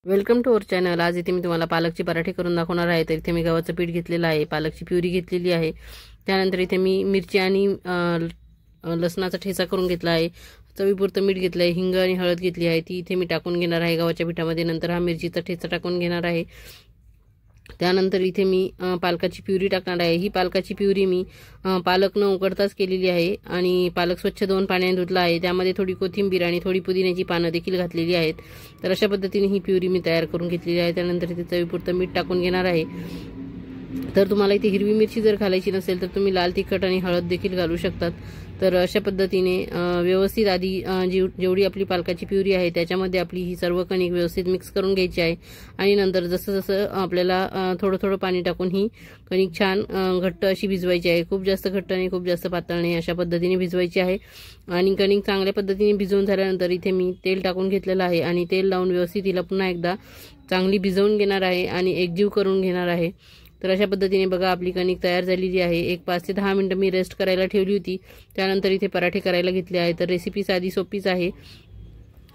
Welcome to our channel. आज इथे मी तुम्हाला पालकची पराठे करून दाखवणार आहे। तर इथे मी गव्हाचं पीठ घेतलेलं आहे, पालकची प्युरी घेतलेली आहे, त्यानंतर इथे मी मिरची आणि लसणाचा ठेचा करून घेतला आहे, चवीपुरतं मीठ घेतलं आहे, हिंग आणि हळद घेतली आहे, ती इथे मी टाकून घेणार आहे गव्हाच्या पिठामध्ये। नंतर हा मिरचीचा ठेचा टाकून घेणार आहे। त्यानंतर इथे मी पालकाची प्युरी टाकणार आहे। ही पालकाची प्युरी मी पालक न उकडताच केलेली आहे आणि पालक स्वच्छ 2 पाण्याने धुतला आहे। त्यामध्ये थोडी कोथिंबीर आणि थोडी पुदिन्याची पानं देखील घातलेली आहेत। तर अशा पद्धतीने ही प्युरी मी तयार करून घेतलेली आहे। त्यानंतर इथे चवीपुरतं मीठ टाकून घेणार आहे। तर तुम्हाला इथे हिरवी मिरची जर घालायची नसेल तर तुम्ही लाल तिखट आणि हळद देखील घालू शकतात। तर अशा पद्धतीने व्यवस्थित आधी जेवढी आपली पालकाची प्युरी आहे त्याच्यामध्ये आपली ही सर्व कणिक व्यवस्थित मिक्स करून घ्यायची आहे आणि नंतर जसं जसं आपल्याला थोडं थोडं पाणी टाकून ही कणिक छान घट्ट अशी भिजवायची आहे। खूप जास्त घट्ट नाही, खूप जास्त पातळ नाही, अशा पद्धतीने भिजवायची आहे। आणि कणिक चांगल्या पद्धतीने भिजवून झाल्यानंतर इथे मी तेल टाकून घेतलेलं आहे आणि तेल लावून व्यवस्थित हिला पुन्हा एकदा चांगली भिजवून घेणार आहे आणि एकजीव करून घेणार आहे। तर अशा पद्धतीने बघा आपली कणिक तयार झालेली आहे। एक 5 ते 10 मिनिटं मी रेस्ट करायला ठेवली होती। त्यानंतर इथे पराठे करायला घेतले आहे। तर रेसिपी साधी सोपीच आहे।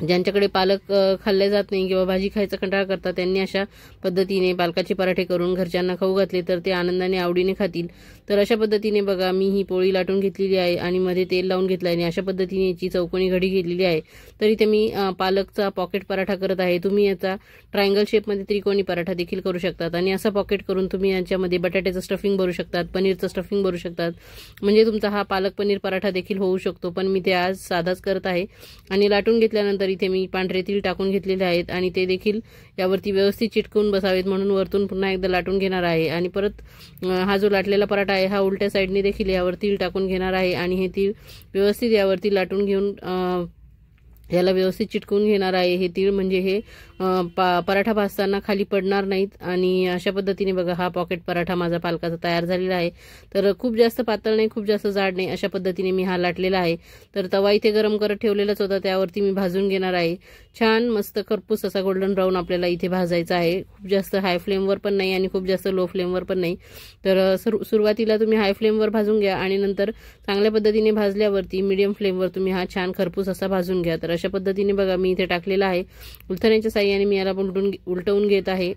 ज्यांच्याकडे पालक खाल्ले जात नाही किंवा भाजी खायचा कंटाळा करतात त्यांनी अशा पद्धतीने पालकाचे पराठे करून घरच्यांना खाऊ घातले तर ते आनंदाने आवडीने खातील। तर अशा पद्धतीने बघा मी ही पोळी लाटून घेतलेली आहे आणि मध्ये तेल लावून घेतलं आहे आणि अशा पद्धतीने याची चौकोनी घडी घेतलेली आहे। तर इथे मी पालकचा पॉकेट पराठा करत आहे। तुम्ही याचा ट्रायंगल शेपमध्ये त्रिकोणी पराठा देखील करू शकतात आणि असा पॉकेट करून तुम्ही याच्यामध्ये बटाट्याचं स्टफिंग भरू शकतात, पनीरचं स्टफिंग भरू शकतात, म्हणजे तुमचा हा पालक पनीर पराठा देखील होऊ शकतो। पण मी ते आज साधाच करत आहे। आणि लाटून घेतल्यानंतर इथे मी पांढरे तीळ टाकून घेतलेले आहेत आणि ते देखील यावरती व्यवस्थित चिटकून बसावेत म्हणून वरतून पुन्हा एकदा लाटून घेणार आहे। आणि परत हा जो लाटलेला पराठा आहे हा उलट्या साईडने देखील यावर तीळ टाकून घेणार आहे आणि हे तीळ व्यवस्थित यावरती लाटून घेऊन याला व्यवस्थित चिटकवून घेणार आहे। हे तीळ म्हणजे हे पराठा भाजताना खाली पडणार नाहीत। आणि अशा पद्धतीने बघा हा पॉकेट पराठा माझा पालकाचा तयार झालेला आहे। तर खूप जास्त पातळ नाही, खूप जास्त जाड नाही, अशा पद्धतीने मी हा लाटलेला आहे। तर तवा इथे गरम करत ठेवलेलाच होता, त्यावरती मी भाजून घेणार आहे। छान मस्त खरपूस असा गोल्डन ब्राऊन आपल्याला इथे भाजायचा आहे। खूप जास्त हाय फ्लेमवर पण नाही आणि खूप जास्त लो फ्लेमवर पण नाही। तर सुरुवातीला तुम्ही हाय फ्लेमवर भाजून घ्या आणि नंतर चांगल्या पद्धतीने भाजल्यावरती मीडियम फ्लेमवर तुम्ही हा छान खरपूस असा भाजून घ्या। तर अशा पद्धतीने बघा मी इथे टाकलेला आहे। उलथण्याच्या साहाय्याने मी याला उलटवून घेत आहे।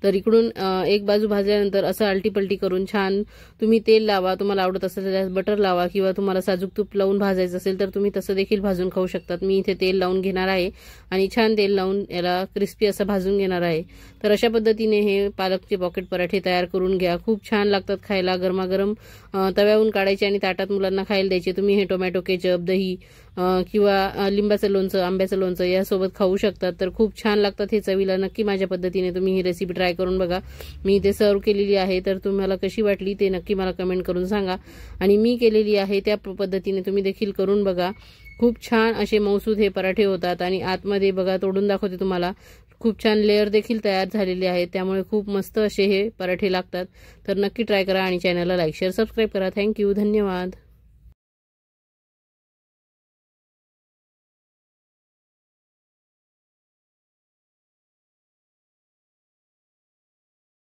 तर इकडून एक बाजू भाजल्यानंतर असं आलटीपलटी करून छान तुम्ही तेल लावा, तुम्हाला आवडत असेल तर बटर लावा किंवा तुम्हाला साजूक तूप लावून भाजायचं असेल तर तुम्ही तसं देखील भाजून खाऊ शकतात। मी इथे तेल लावून घेणार आहे आणि छान तेल लावून याला क्रिस्पी असं भाजून घेणार आहे। तर अशा पद्धतीने हे पालकचे पॉकेट पराठे तयार करून घ्या। खूप छान लागतात खायला, गरमागरम तव्यावरून काढायचे आणि ताटात मुलांना खायला द्यायचे। तुम्ही हे टोमॅटो केचप, दही किंवा लिंबाचं लोणचं, आंब्याचं लोणचं यासोबत खाऊ शकतात। तर खूप छान लागतात हे चवीला। नक्की माझ्या पद्धतीने तुम्ही ही रेसिपी ट्राय करून बघा। मी इथे सर्व केलेली आहे, तर तुम्हाला कशी वाटली ते नक्की मला कमेंट करून सांगा। आणि मी केलेली आहे त्या पद्धतीने तुम्ही देखील करून बघा। खूप छान असे मऊसूद हे पराठे होतात आणि आतमध्ये बघा तोडून दाखवते तुम्हाला, खूप छान लेअर देखील तयार झालेले आहेत, त्यामुळे खूप मस्त असे हे पराठे लागतात। तर नक्की ट्राय करा आणि चॅनलला लाईक, शेअर, सबस्क्राईब करा। थँक्यू, धन्यवाद।